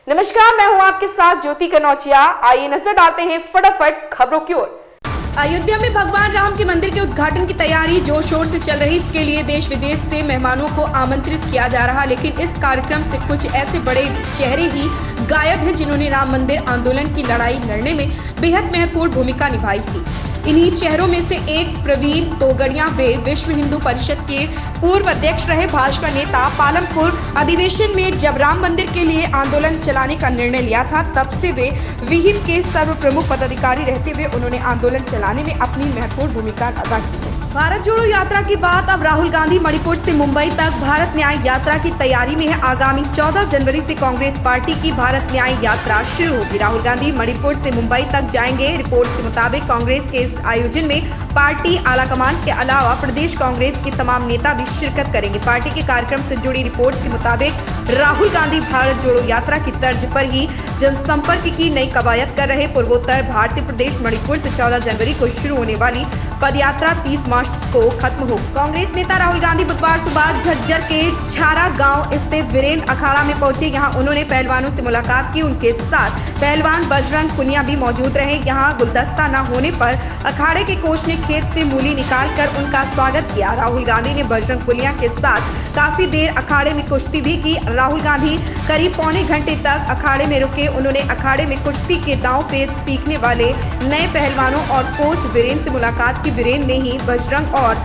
नमस्कार, मैं हूं आपके साथ ज्योति कनौजिया। आइए नजर डालते हैं फटाफट खबरों की ओर। अयोध्या में भगवान राम के मंदिर के उद्घाटन की तैयारी जोर शोर से चल रही। इसके लिए देश विदेश से मेहमानों को आमंत्रित किया जा रहा, लेकिन इस कार्यक्रम से कुछ ऐसे बड़े चेहरे ही गायब हैं जिन्होंने राम मंदिर आंदोलन की लड़ाई लड़ने में बेहद महत्वपूर्ण भूमिका निभाई थी। इन्हीं चेहरों में से एक प्रवीण तोगड़िया, वे विश्व हिंदू परिषद के पूर्व अध्यक्ष रहे। भाजपा नेता पालमपुर अधिवेशन में जब राम मंदिर के लिए आंदोलन चलाने का निर्णय लिया था, तब से वे विहिप के सर्व प्रमुख पदाधिकारी रहते हुए उन्होंने आंदोलन चलाने में अपनी महत्वपूर्ण भूमिका अदा की है। भारत जोड़ो यात्रा की बात अब राहुल गांधी मणिपुर से मुंबई तक भारत न्याय यात्रा की तैयारी में है। आगामी 14 जनवरी से कांग्रेस पार्टी की भारत न्याय यात्रा शुरू होगी। राहुल गांधी मणिपुर से मुंबई तक जाएंगे। रिपोर्ट्स के मुताबिक कांग्रेस के इस आयोजन में पार्टी आलाकमान के अलावा प्रदेश कांग्रेस के तमाम नेता भी शिरकत करेंगे। पार्टी के कार्यक्रम से जुड़ी रिपोर्ट्स के मुताबिक राहुल गांधी भारत जोड़ो यात्रा की तर्ज पर ही जनसंपर्क की नई कवायद कर रहे। पूर्वोत्तर भारतीय प्रदेश मणिपुर से 14 जनवरी को शुरू होने वाली पदयात्रा 30 मार्च को खत्म हो। कांग्रेस नेता राहुल गांधी बुधवार सुबह झज्जर के छारा गांव स्थित वीरेंद्र अखाड़ा में पहुंचे। यहां उन्होंने पहलवानों से मुलाकात की। उनके साथ पहलवान बजरंग पुनिया भी मौजूद रहे। यहां गुलदस्ता न होने पर अखाड़े के कोच ने खेत से मूली निकालकर उनका स्वागत किया। राहुल गांधी ने बजरंग पुनिया के साथ काफी देर अखाड़े में कुश्ती भी की। राहुल गांधी करीब पौने घंटे तक अखाड़े में रुके। उन्होंने अखाड़े में कुश्ती के दांव पेच सीखने वाले नए पहलवानों और कोच वीरेंद्र से मुलाकात की। वीरेंद्र ने ही बजरंग और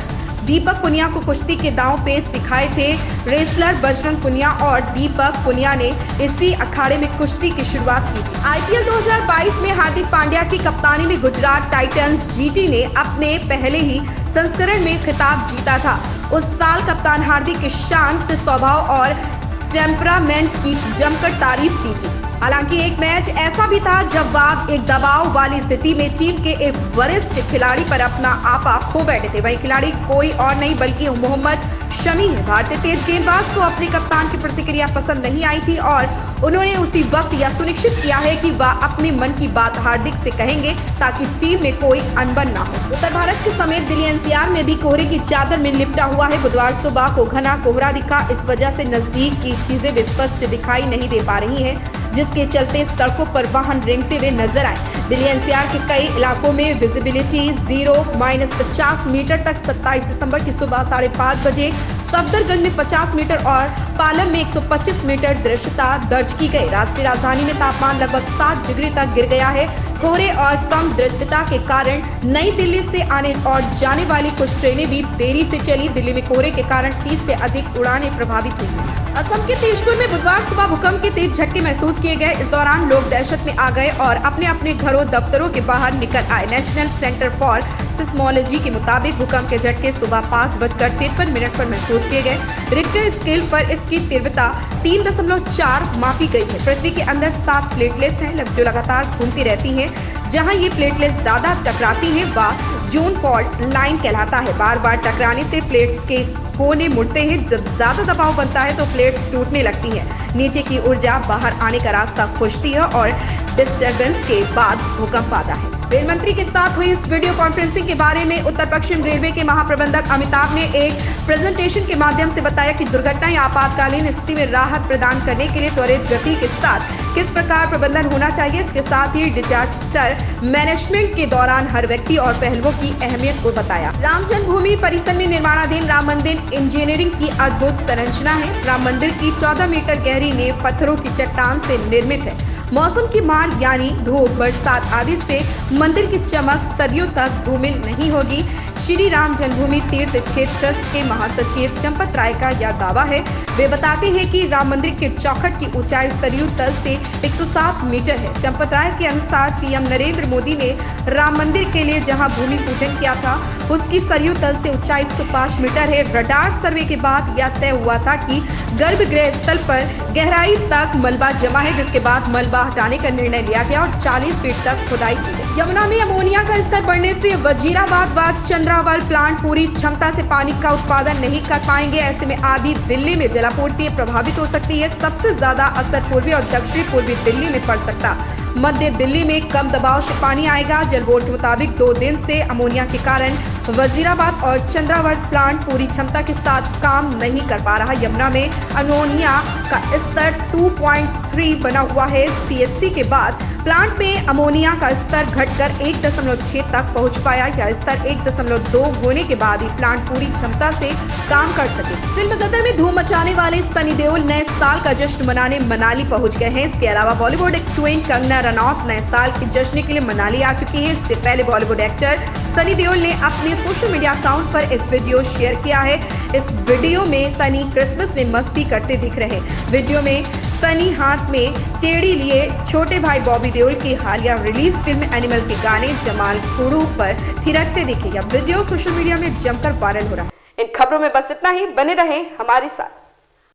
दीपक पुनिया को कुश्ती के दांव पेच सिखाए थे। रेसलर बजरंग पुनिया और दीपक पुनिया ने इसी अखाड़े में कुश्ती की शुरुआत की थी। आईपीएल 2022 में हार्दिक पांड्या की कप्तानी में गुजरात टाइटंस जीटी ने अपने पहले ही संस्करण में खिताब जीता था। उस साल कप्तान हार्दिक के शांत स्वभाव और टेम्परामेंट की जमकर तारीफ की थी। हालांकि एक मैच ऐसा भी था जब वह एक दबाव वाली स्थिति में टीम के एक वरिष्ठ खिलाड़ी पर अपना आपा खो बैठे थे। वही खिलाड़ी कोई और नहीं बल्कि मोहम्मद शमी है। भारतीय तेज गेंदबाज को अपने कप्तान की प्रतिक्रिया पसंद नहीं आई थी और उन्होंने उसी वक्त यह सुनिश्चित किया है कि वह अपने मन की बात हार्दिक से कहेंगे ताकि टीम में कोई अनबन ना हो। उत्तर भारत के समेत दिल्ली एनसीआर में भी कोहरे की चादर में लिपटा हुआ है। बुधवार सुबह को घना कोहरा दिखा। इस वजह से नजदीक की चीजें भी स्पष्ट दिखाई नहीं दे पा रही है, जिसके चलते सड़कों पर वाहन रेंगते हुए नजर आए। दिल्ली एनसीआर के कई इलाकों में विजिबिलिटी 0-50 मीटर तक 27 दिसंबर की सुबह 5:30 बजे, सफदरगंज में 50 मीटर और पालम में 125 मीटर दृश्यता दर्ज की गई। राष्ट्रीय राजधानी में तापमान लगभग 7 डिग्री तक गिर गया है। कोहरे और कम दृश्यता के कारण नई दिल्ली से आने और जाने वाली कुछ ट्रेनें भी देरी से चली। दिल्ली में कोहरे के कारण 30 से अधिक उड़ानें प्रभावित हुई। असम के तेजपुर में बुधवार सुबह भूकंप के तेज झटके महसूस किए गए। इस दौरान लोग दहशत में आ गए और अपने अपने घरों दफ्तरों के बाहर निकल आए। नेशनल सेंटर फॉर सिस्मोलॉजी के मुताबिक भूकंप के झटके सुबह 5:53 पर महसूस किए गए। रिक्टर स्केल पर इसकी तीव्रता 3.4 मापी गई है। पृथ्वी के अंदर 7 प्लेटलेट्स हैं जो लगातार घूमती रहती हैं। जहां ये प्लेटलेट्स ज्यादा टकराती हैं वह जोन फॉल्ट लाइन कहलाता है। बार बार टकराने से प्लेट्स के कोने मुड़ते हैं। जब ज्यादा दबाव बनता है तो प्लेट्स टूटने लगती हैं। नीचे की ऊर्जा बाहर आने का रास्ता खोजती है और डिस्टर्बेंस के बाद भूकंप आता है। रेल मंत्री के साथ हुई इस वीडियो कॉन्फ्रेंसिंग के बारे में उत्तर पश्चिम रेलवे के महाप्रबंधक अमिताभ ने एक प्रेजेंटेशन के माध्यम से बताया कि दुर्घटना या आपातकालीन स्थिति में राहत प्रदान करने के लिए त्वरित गति के साथ किस प्रकार प्रबंधन होना चाहिए। इसके साथ ही डिजास्टर मैनेजमेंट के दौरान हर व्यक्ति और पहलुओं की अहमियत को बताया। राम जन्मभूमि परिसर में निर्माणाधीन राम मंदिर इंजीनियरिंग की अद्भुत संरचना है। राम मंदिर की 14 मीटर गहरी नींव पत्थरों की चट्टान से निर्मित है। मौसम की मार यानी धूप, बरसात आदि से मंदिर की चमक सदियों तक धूमिल नहीं होगी। श्री राम जन्मभूमि तीर्थ क्षेत्र ट्रस्ट के महासचिव चंपत राय का यह दावा है। वे बताते हैं कि राम मंदिर के चौखट की ऊंचाई सरयू तल से 107 मीटर है। चंपत राय के अनुसार पीएम नरेंद्र मोदी ने राम मंदिर के लिए जहां भूमि पूजन किया था उसकी सरयू तल से ऊंचाई 105 मीटर है। रडार सर्वे के बाद यह तय हुआ था कि गर्भगृह स्थल पर गहराई तक मलबा जमा है, जिसके बाद मलबा हटाने का निर्णय लिया गया और 40 फीट तक खुदाई की गई। यमुना में अमोनिया का स्तर बढ़ने से वजीराबाद व चंद्रावल प्लांट पूरी क्षमता से पानी का उत्पादन नहीं कर पाएंगे। ऐसे में आधी दिल्ली में जलापूर्ति प्रभावित हो सकती है। सबसे ज्यादा असर पूर्वी और दक्षिणी पूर्वी दिल्ली में पड़ सकता। मध्य दिल्ली में कम दबाव से पानी आएगा। जल बोर्ड के मुताबिक 2 दिन से अमोनिया के कारण वजीराबाद और चंद्रावत प्लांट पूरी क्षमता के साथ काम नहीं कर पा रहा। यमुना में अमोनिया का स्तर 2.3 बना हुआ है। सीएससी के बाद प्लांट में अमोनिया का स्तर घटकर 1.6 तक पहुंच पाया। यह स्तर 1.2 होने के बाद ही प्लांट पूरी क्षमता से काम कर सके। फिल्म गदर में धूम मचाने वाले सनी देओल नए साल का जश्न मनाने मनाली पहुंच गए हैं। इसके अलावा बॉलीवुड क्वीन कंगना रनौत नए साल के जश्न के लिए मनाली आ चुकी है। इससे पहले बॉलीवुड एक्टर सनी देओल ने अपने सोशल मीडिया अकाउंट पर एक वीडियो शेयर किया है। इस वीडियो में सनी क्रिसमस में मस्ती करते दिख रहे। वीडियो में सनी हाथ में टेढ़ी लिए छोटे भाई बॉबी देओल की हालिया रिलीज फिल्म एनिमल के गाने जमाल खुड़ू पर थिरकते दिखे। यह वीडियो सोशल मीडिया में जमकर वायरल हो रहा है। इन खबरों में बस इतना ही। बने रहें हमारे साथ।